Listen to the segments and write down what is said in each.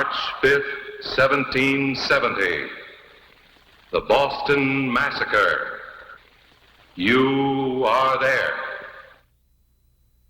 March 5th, 1770. The Boston Massacre. You are there.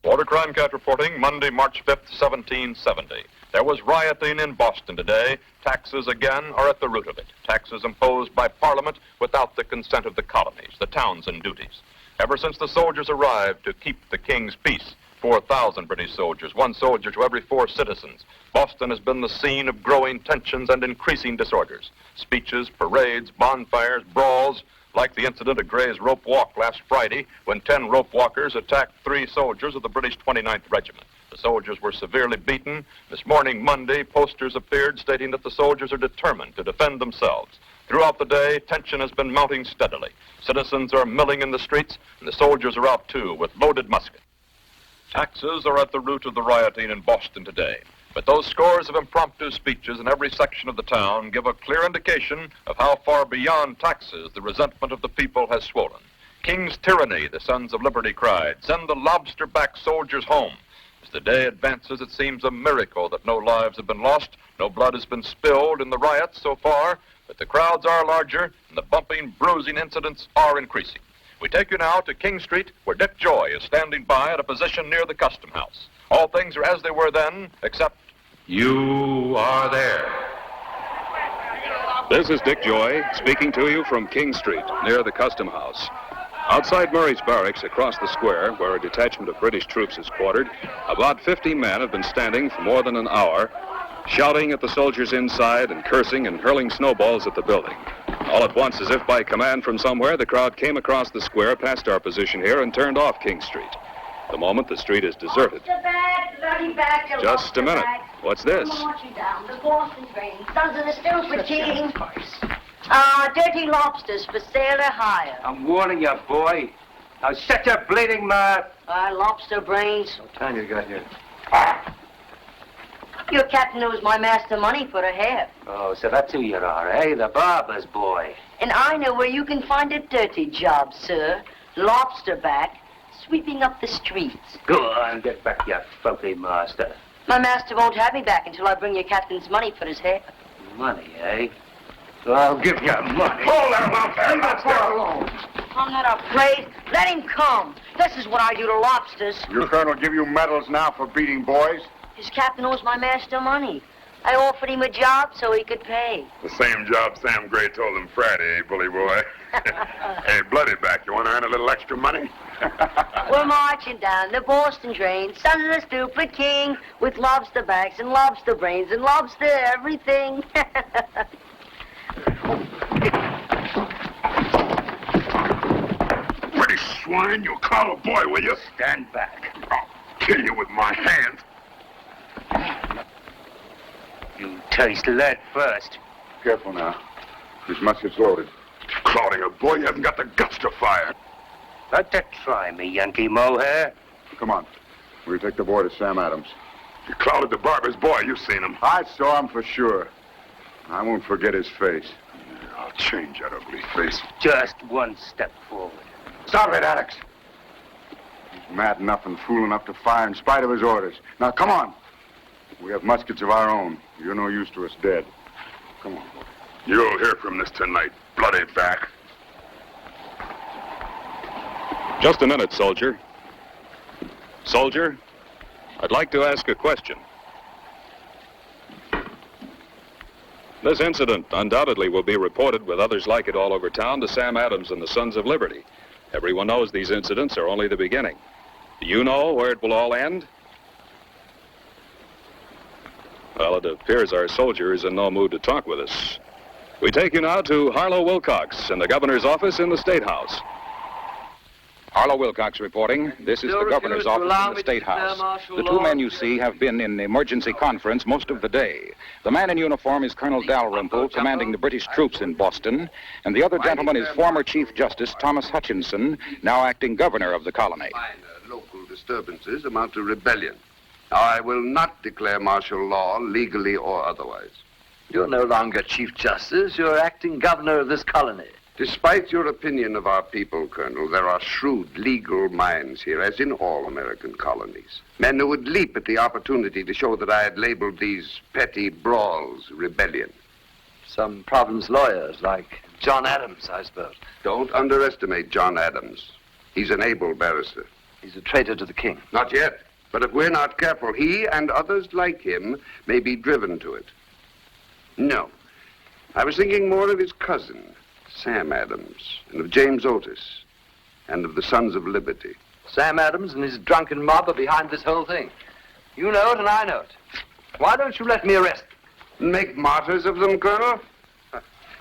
Walter Cronkite reporting, Monday, March 5th, 1770. There was rioting in Boston today. Taxes again are at the root of it. Taxes imposed by Parliament without the consent of the colonies, the towns and duties. Ever since the soldiers arrived to keep the king's peace, 4,000 British soldiers, 1 soldier to every 4 citizens, Boston has been the scene of growing tensions and increasing disorders. Speeches, parades, bonfires, brawls, like the incident at Gray's Rope Walk last Friday when 10 rope walkers attacked 3 soldiers of the British 29th Regiment. The soldiers were severely beaten. This morning, Monday, posters appeared stating that the soldiers are determined to defend themselves. Throughout the day, tension has been mounting steadily. Citizens are milling in the streets, and the soldiers are out too with loaded muskets. Taxes are at the root of the rioting in Boston today. But those scores of impromptu speeches in every section of the town give a clear indication of how far beyond taxes the resentment of the people has swollen. King's tyranny, the Sons of Liberty cried. Send the lobster-backed soldiers home. As the day advances, it seems a miracle that no lives have been lost, no blood has been spilled in the riots so far, but the crowds are larger and the bumping, bruising incidents are increasing. We take you now to King Street, where Dick Joy is standing by at a position near the Custom House. All things are as they were then, except you are there. This is Dick Joy speaking to you from King Street, near the Custom House. Outside Murray's barracks, across the square, where a detachment of British troops is quartered, about 50 men have been standing for more than an hour, shouting at the soldiers inside and cursing and hurling snowballs at the building. All at once, as if by command from somewhere, the crowd came across the square past our position here and turned off King Street. The moment the street is deserted. Just a minute. What's this? The Boston train. Sons of the stupid king. Dirty lobsters for sale or hire. I'm warning you, boy. Now shut your bleeding mouth. Lobster brains. What time you got here? Your captain owes my master money for a hair. Oh, so that's who you are, eh? The barber's boy. And I know where you can find a dirty job, sir. Lobster back, sweeping up the streets. Go on, get back your filthy master. My master won't have me back until I bring your captain's money for his hair. Money, eh? So I'll give you money. Hold him up, Leave that boy alone. I'm not afraid. Let him come. This is what I do to lobsters. Your colonel give you medals now for beating boys? His captain owes my master money. I offered him a job so he could pay. The same job Sam Gray told him Friday, eh, bully boy? Hey, Bloody Back, you want to earn a little extra money? We're marching down the Boston train, son of the stupid king, with lobster backs and lobster brains and lobster everything. Pretty swine, you'll call a boy, will you? Stand back. I'll kill you with my hands. You taste lead first. Careful now. This musket's loaded. Clouding a boy, you haven't got the guts to fire. Let that try me, Yankee mohair. Come on. We'll take the boy to Sam Adams. You clouded the barber's boy. You've seen him. I saw him for sure. I won't forget his face. I'll change that ugly face. Just one step forward. Stop it, Alex. He's mad enough and fool enough to fire in spite of his orders. Now, come on. We have muskets of our own. You're no use to us dead. Come on. You'll hear from this tonight, Bloody Back. Just a minute, soldier. Soldier, I'd like to ask a question. This incident undoubtedly will be reported with others like it all over town to Sam Adams and the Sons of Liberty. Everyone knows these incidents are only the beginning. Do you know where it will all end? Well, it appears our soldier is in no mood to talk with us. We take you now to Harlow Wilcox in the governor's office in the State House. Harlow Wilcox reporting. This is the governor's office in the State House. The 2 men you see have been in emergency conference most of the day. The man in uniform is Colonel Dalrymple, commanding the British troops in Boston, and the other gentleman is former Chief Justice Thomas Hutchison, now acting governor of the colony. Minor local disturbances amount to rebellion. Now, I will not declare martial law, legally or otherwise. You're no longer Chief Justice. You're acting governor of this colony. Despite your opinion of our people, Colonel, there are shrewd legal minds here, as in all American colonies. Men who would leap at the opportunity to show that I had labeled these petty brawls rebellion. Some Providence lawyers, like John Adams, I suppose. Don't underestimate John Adams. He's an able barrister. He's a traitor to the king. Not yet. But if we're not careful, he and others like him may be driven to it. No. I was thinking more of his cousin, Sam Adams, and of James Otis, and of the Sons of Liberty. Sam Adams and his drunken mob are behind this whole thing. You know it and I know it. Why don't you let me arrest them? Make martyrs of them, Colonel?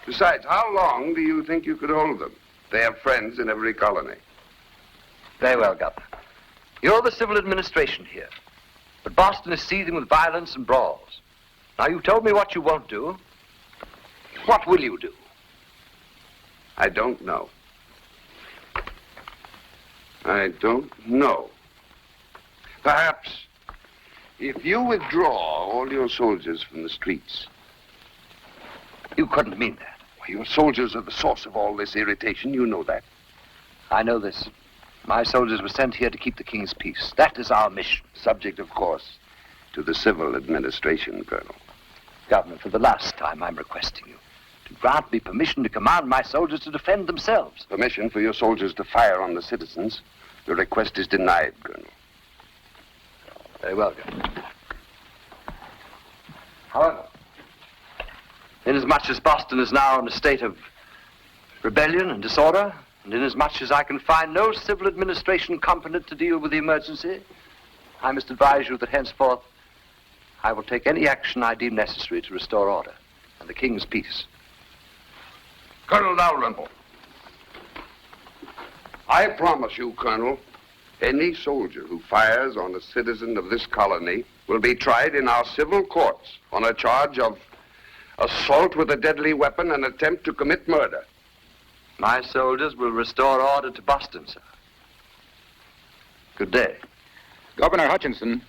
Besides, how long do you think you could hold them? They have friends in every colony. Very well, Governor. You're the civil administration here. But Boston is seething with violence and brawls. Now, you've told me what you won't do. What will you do? I don't know. I don't know. Perhaps if you withdraw all your soldiers from the streets. You couldn't mean that. Your soldiers are the source of all this irritation. You know that. I know this. My soldiers were sent here to keep the king's peace. That is our mission. Subject, of course, to the civil administration, Colonel. Governor, for the last time, I'm requesting you to grant me permission to command my soldiers to defend themselves. Permission for your soldiers to fire on the citizens? The request is denied, Colonel. Very well, Governor. However, inasmuch as Boston is now in a state of rebellion and disorder, and inasmuch as I can find no civil administration competent to deal with the emergency, I must advise you that henceforth I will take any action I deem necessary to restore order and the king's peace. Colonel Dalrymple, I promise you, Colonel, any soldier who fires on a citizen of this colony will be tried in our civil courts on a charge of assault with a deadly weapon and attempt to commit murder. My soldiers will restore order to Boston, sir. Good day. Governor Hutchison.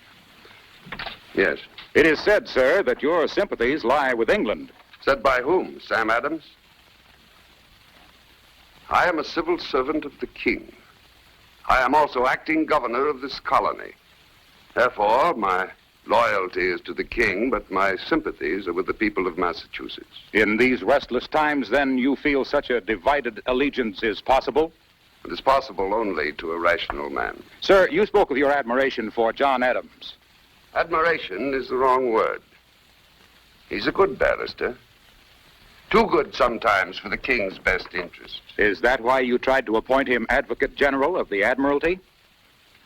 Yes. It is said, sir, that your sympathies lie with England. Said by whom? Sam Adams? I am a civil servant of the king. I am also acting governor of this colony. Therefore, my loyalty is to the king, but my sympathies are with the people of Massachusetts. In these restless times, then, you feel such a divided allegiance is possible? It is possible only to a rational man. Sir, you spoke of your admiration for John Adams. Admiration is the wrong word. He's a good barrister. Too good sometimes for the king's best interests. Is that why you tried to appoint him Advocate General of the Admiralty?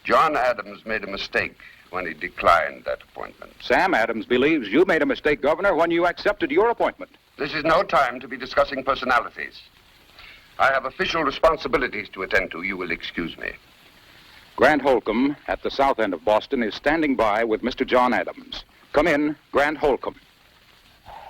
John Adams made a mistake when he declined that appointment. Sam Adams believes you made a mistake, Governor, when you accepted your appointment. This is no time to be discussing personalities. I have official responsibilities to attend to. You will excuse me. Grant Holcomb, at the south end of Boston, is standing by with Mr. John Adams. Come in, Grant Holcomb.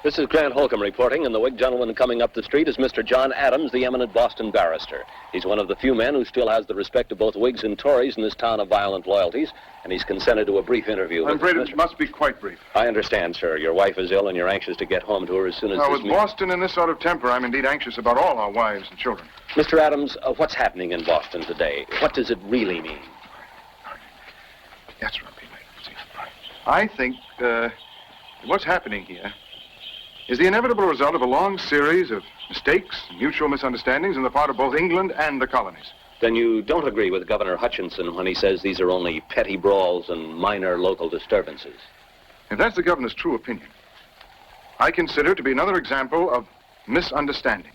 This is Grant Holcomb reporting, and the Whig gentleman coming up the street is Mr. John Adams, the eminent Boston barrister. He's one of the few men who still has the respect of both Whigs and Tories in this town of violent loyalties, and he's consented to a brief interview. I'm afraid it must be quite brief. I understand, sir. Your wife is ill, and you're anxious to get home to her as soon as Now, with Boston in this sort of temper, I'm indeed anxious about all our wives and children. Mr. Adams, what's happening in Boston today? What does it really mean? That's right. I think what's happening here is the inevitable result of a long series of mistakes and mutual misunderstandings on the part of both England and the colonies. Then you don't agree with Governor Hutchison when he says these are only petty brawls and minor local disturbances? If that's the governor's true opinion, I consider it to be another example of misunderstanding.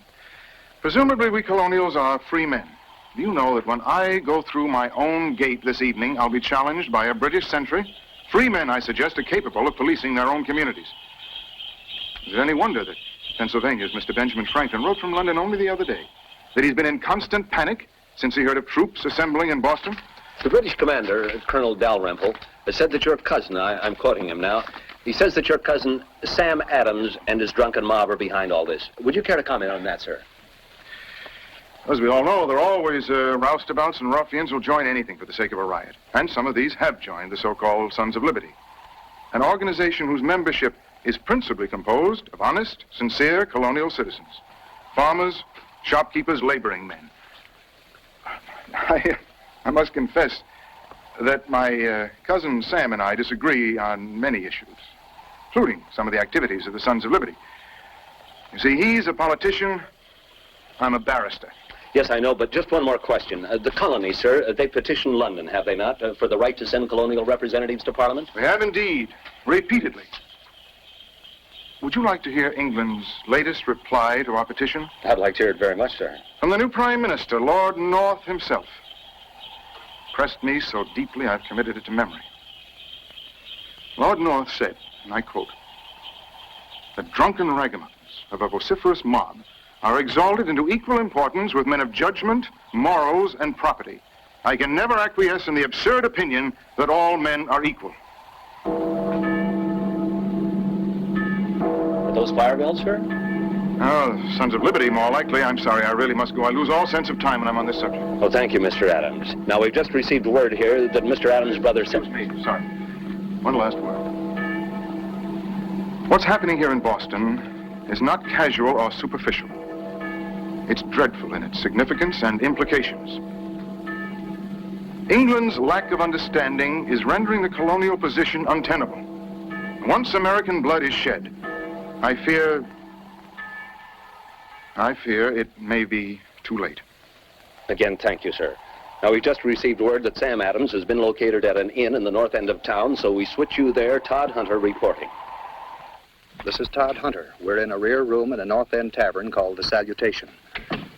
Presumably, we colonials are free men. You know that when I go through my own gate this evening, I'll be challenged by a British sentry. Free men, I suggest, are capable of policing their own communities. Is it any wonder that Pennsylvania's Mr. Benjamin Franklin wrote from London only the other day that he's been in constant panic since he heard of troops assembling in Boston? The British commander, Colonel Dalrymple, has said that your cousin, I'm quoting him now, he says that your cousin, Sam Adams, and his drunken mob are behind all this. Would you care to comment on that, sir? As we all know, there are always roustabouts and ruffians who'll join anything for the sake of a riot. And some of these have joined the so-called Sons of Liberty, an organization whose membership is principally composed of honest, sincere colonial citizens. Farmers, shopkeepers, laboring men. I must confess that my cousin Sam and I disagree on many issues, including some of the activities of the Sons of Liberty. You see, he's a politician, I'm a barrister. Yes, I know, but just one more question. The colonies, sir, they petitioned London, have they not, for the right to send colonial representatives to Parliament? They have indeed, repeatedly. Would you like to hear England's latest reply to our petition? I'd like to hear it very much, sir. From the new Prime Minister, Lord North himself. Pressed me so deeply I've committed it to memory. Lord North said, and I quote, "The drunken ragamuffins of a vociferous mob are exalted into equal importance with men of judgment, morals, and property. I can never acquiesce in the absurd opinion that all men are equal." Are those fire bells, sir? Oh, Sons of Liberty, more likely. I'm sorry, I really must go. I lose all sense of time when I'm on this subject. Oh, thank you, Mr. Adams. Now, we've just received word here that Mr. Adams' brother sent... Excuse me, sorry. One last word. What's happening here in Boston is not casual or superficial. It's dreadful in its significance and implications. England's lack of understanding is rendering the colonial position untenable. Once American blood is shed, I fear it may be too late. Again, thank you, sir. Now, we've just received word that Sam Adams has been located at an inn in the north end of town, so we switch you there. Todd Hunter reporting. This is Todd Hunter. We're in a rear room in a North End tavern called The Salutation.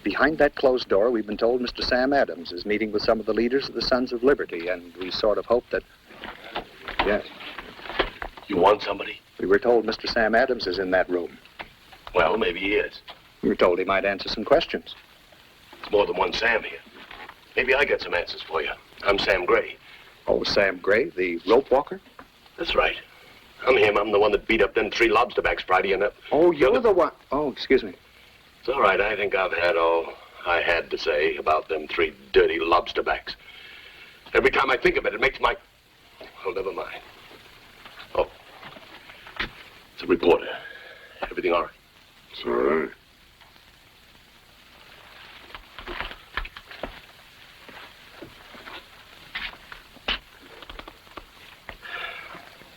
Behind that closed door, we've been told Mr. Sam Adams is meeting with some of the leaders of the Sons of Liberty, and we sort of hope that... Yes. You want somebody? We were told Mr. Sam Adams is in that room. Well, maybe he is. We were told he might answer some questions. There's more than one Sam here. Maybe I get some answers for you. I'm Sam Gray. Oh, Sam Gray, the rope walker? That's right. I'm him. I'm the one that beat up them 3 lobsterbacks Friday and... Oh, you're the one... Oh, excuse me. It's all right. I think I've had all I had to say about them 3 dirty lobsterbacks. Every time I think of it, it makes my... Oh, never mind. Oh. It's a reporter. Everything all right? It's all right.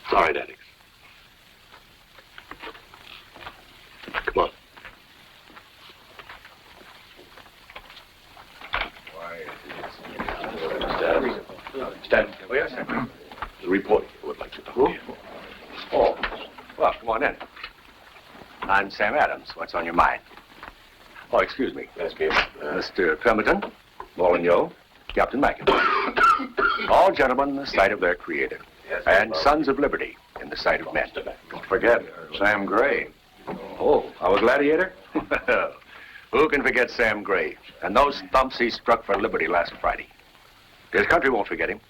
It's all right, Alex. Come on. Stand. Oh, yes, sir. The reporter would like to talk to you. Oh, well, come on in. I'm Sam Adams. What's on your mind? Oh, excuse me. Ask me. Mr. Pemberton, Molyneux, Captain McIntyre. All gentlemen in the sight of their creator. And Sons of Liberty in the sight of men. Don't forget, Sam Gray. Oh, our gladiator? Who can forget Sam Gray and those thumps he struck for liberty last Friday? His country won't forget him.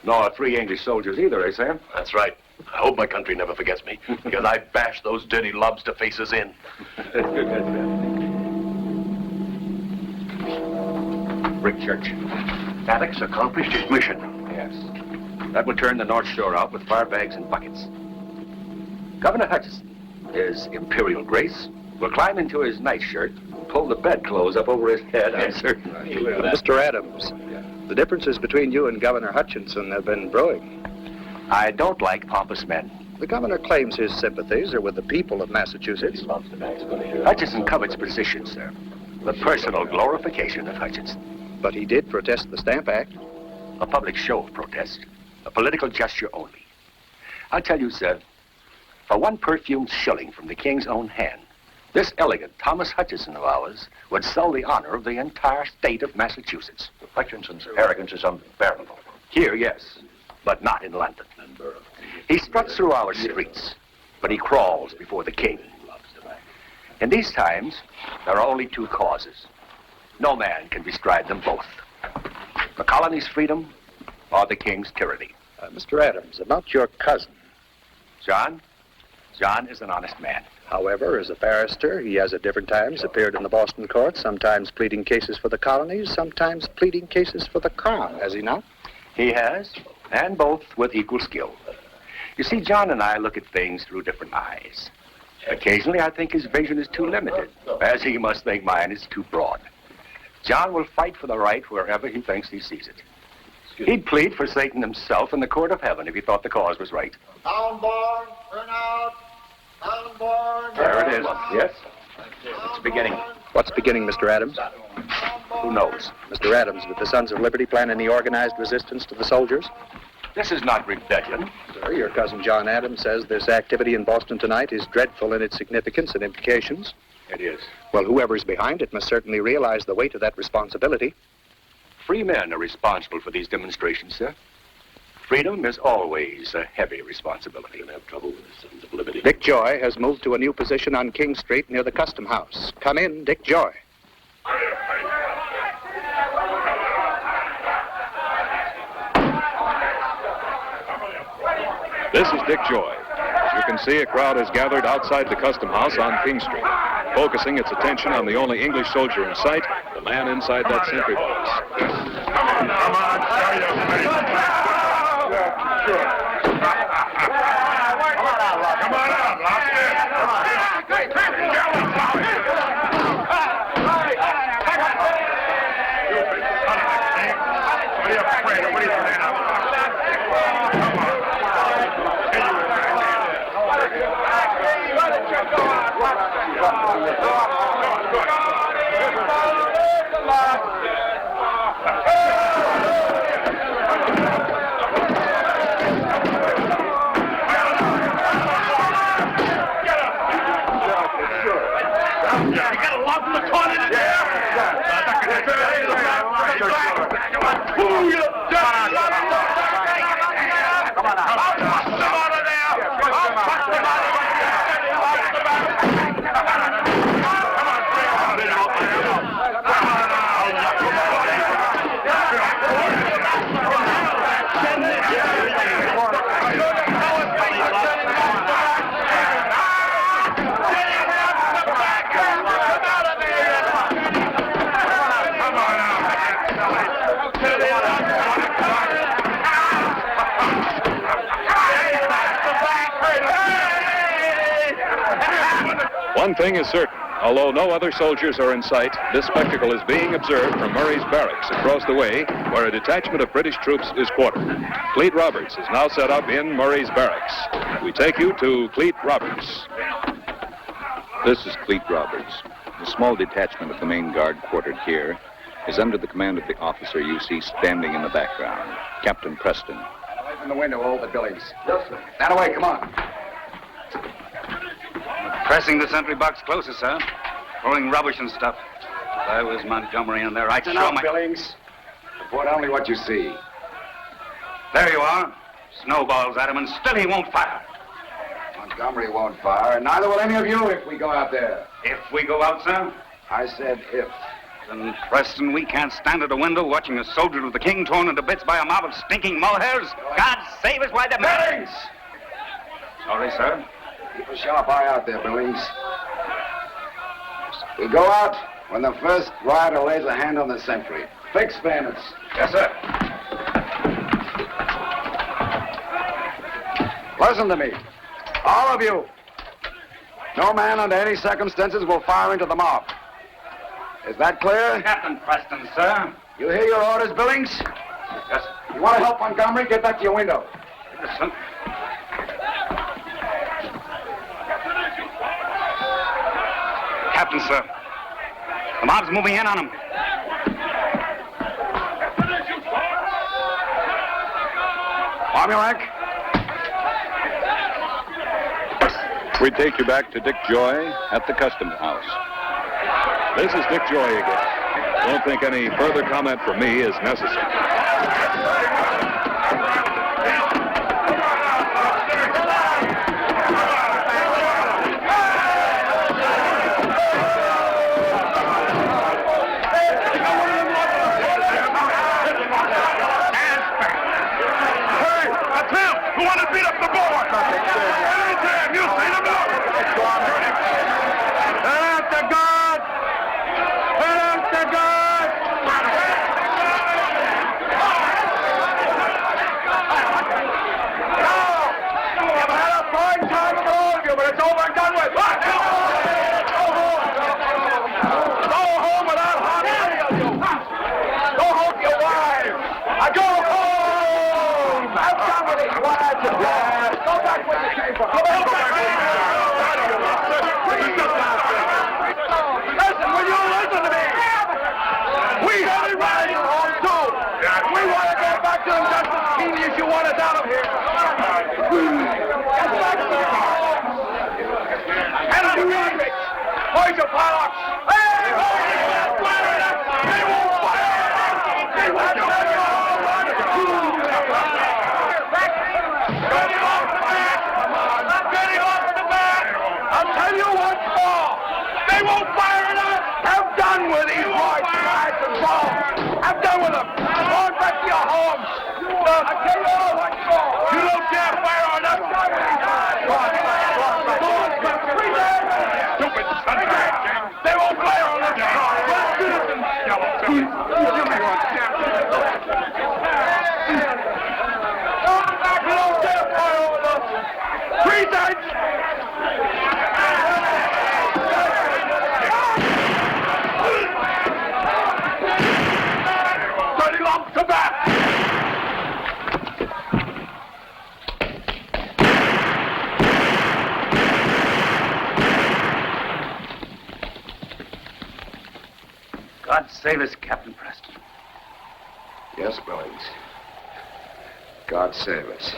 Nor 3 English soldiers either, eh, Sam? That's right. I hope my country never forgets me, because I bashed those dirty lobster faces in. Brick Church. Alex accomplished his mission. Yes. That would turn the North Shore out with fire bags and buckets. Governor Hutchison, His Imperial Grace, will climb into his nightshirt and pull the bedclothes up over his head, I'm certain. Mr. Adams, the differences between you and Governor Hutchison have been brewing. I don't like pompous men. The governor claims his sympathies are with the people of Massachusetts. Hutchison covets position, sir. The personal glorification of Hutchison. But he did protest the Stamp Act. A public show of protest. A political gesture only. I'll tell you, sir, for 1 perfumed shilling from the king's own hand, this elegant Thomas Hutchison of ours would sell the honor of the entire state of Massachusetts. Hutchison's arrogance is unbearable. Here, yes, but not in London. He struts through our streets, but he crawls before the king. In these times, there are only 2 causes. No man can bestride them both. The colony's freedom or the king's tyranny. Mr. Adams, about your cousin. John is an honest man. However, as a barrister, he has at different times appeared in the Boston courts, sometimes pleading cases for the colonies, sometimes pleading cases for the crown, has he not? He has, and both with equal skill. You see, John and I look at things through different eyes. Occasionally, I think his vision is too limited, as he must think mine is too broad. John will fight for the right wherever he thinks he sees it. He'd plead for Satan himself in the court of heaven if he thought the cause was right. Downborn, turn out. Downborn. There it is. Yes? It's beginning. What's beginning, Mr. Adams? Who knows? Mr. Adams, did the Sons of Liberty plan any organized resistance to the soldiers? This is not rebellion. Sir, your cousin John Adams says this activity in Boston tonight is dreadful in its significance and implications. It is. Well, whoever's behind it must certainly realize the weight of that responsibility. Free men are responsible for these demonstrations, sir. Freedom is always a heavy responsibility. You're gonna have trouble with the Sons of Liberty. Dick Joy has moved to a new position on King Street near the Custom House. Come in, Dick Joy. This is Dick Joy. As you can see, a crowd has gathered outside the Custom House on King Street, focusing its attention on the only English soldier in sight, the man inside that sentry box. Come on, show your face. Come on out, lobster. What are you afraid of? What are you afraid of? One thing is certain. Although no other soldiers are in sight, this spectacle is being observed from Murray's barracks across the way, where a detachment of British troops is quartered. Cleet Roberts is now set up in Murray's barracks. We take you to Cleet Roberts. This is Cleet Roberts. The small detachment of the main guard quartered here is under the command of the officer you see standing in the background, Captain Preston. Away from the window, all the Billies. Yes, sir. Stand away, come on. Pressing the sentry box closer, sir. Throwing rubbish and stuff. If I was Montgomery in there, I'd show my... Billings. Report only what you see. There you are. Snowballs at him, and still he won't fire. Montgomery won't fire, and neither will any of you if we go out there. If we go out, sir? I said if. Then, Preston, we can't stand at a window watching a soldier of the king torn into bits by a mob of stinking mohairs. God save us, why the... Billings! Sorry, sir. Keep a sharp eye out there, Billings. We go out when the first rider lays a hand on the sentry. Fix bandits. Yes, sir. Listen to me. All of you. No man under any circumstances will fire into the mob. Is that clear? Captain Preston, sir. You hear your orders, Billings? Yes. You want to help Montgomery? Get back to your window. Listen. Captain, sir. The mob's moving in on him. Arm your rank. We take you back to Dick Joy at the Custom House. This is Dick Joy again. Don't think any further comment from me is necessary. Listen, will you listen to me? We have it right here home, too. We want to go back to them just as keenly as you want us out of here. Get back to your homes. And the music. Where's your pilots? Hey, fire it up. They won't fire it up. They won't fire it up. Get him off the back. Get him off the back. I'll tell you once more. They won't fire it up. I'm done with these white guys and balls. I'm done with them. Going back to your homes. I'll tell you all once more. You don't dare fire on us. Stupid son of a bitch. They won't fire on us. You don't dare fire on us. Pretense. Dirty lumps of back. God save us, Captain Preston. Yes, Billings. God save us.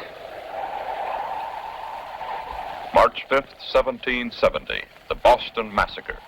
March 5th, 1770, the Boston Massacre.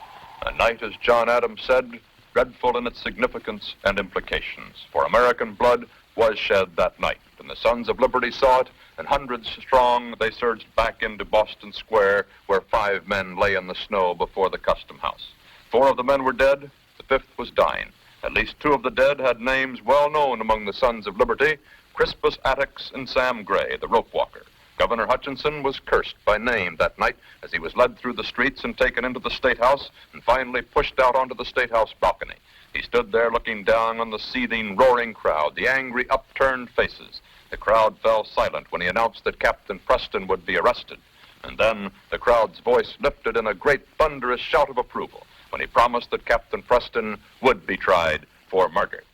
A night, as John Adams said, dreadful in its significance and implications. For American blood was shed that night, and the Sons of Liberty saw it, and hundreds strong, they surged back into Boston Square, where 5 men lay in the snow before the Custom House. 4 of the men were dead, the 5th was dying. At least 2 of the dead had names well known among the Sons of Liberty, Crispus Attucks and Sam Gray, the rope walker. Governor Hutchison was cursed by name that night as he was led through the streets and taken into the State House and finally pushed out onto the State House balcony. He stood there looking down on the seething, roaring crowd, the angry, upturned faces. The crowd fell silent when he announced that Captain Preston would be arrested. And then the crowd's voice lifted in a great thunderous shout of approval when he promised that Captain Preston would be tried for murder.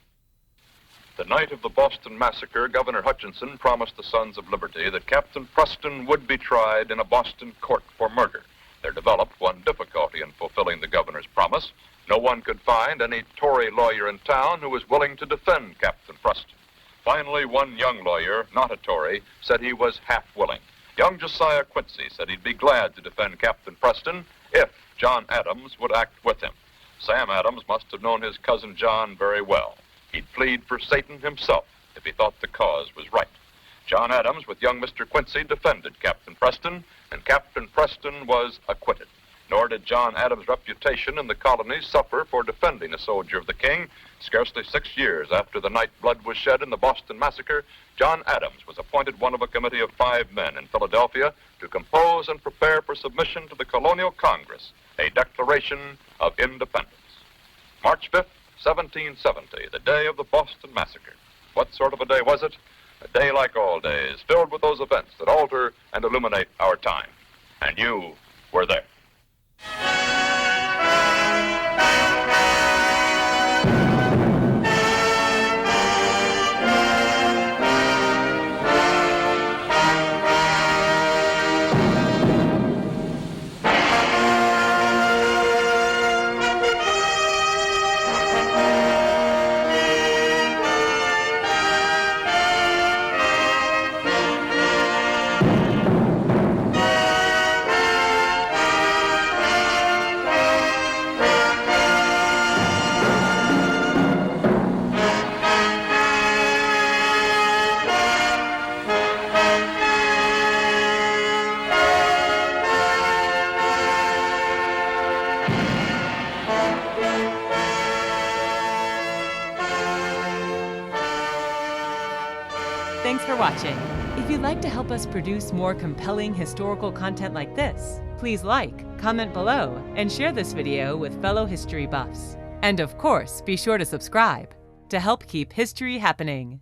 The night of the Boston Massacre, Governor Hutchison promised the Sons of Liberty that Captain Preston would be tried in a Boston court for murder. There developed one difficulty in fulfilling the governor's promise. No one could find any Tory lawyer in town who was willing to defend Captain Preston. Finally, one young lawyer, not a Tory, said he was half willing. Young Josiah Quincy said he'd be glad to defend Captain Preston if John Adams would act with him. Sam Adams must have known his cousin John very well. He'd plead for Satan himself if he thought the cause was right. John Adams, with young Mr. Quincy, defended Captain Preston, and Captain Preston was acquitted. Nor did John Adams' reputation in the colonies suffer for defending a soldier of the king. Scarcely 6 years after the night blood was shed in the Boston Massacre, John Adams was appointed one of a committee of 5 men in Philadelphia to compose and prepare for submission to the Colonial Congress a Declaration of Independence. March 5th, 1770, the day of the Boston Massacre. What sort of a day was it? A day like all days, filled with those events that alter and illuminate our time. And you were there. Thanks for watching. If you'd like to help us produce more compelling historical content like this, please like, comment below, and share this video with fellow history buffs. And of course, be sure to subscribe to help keep history happening.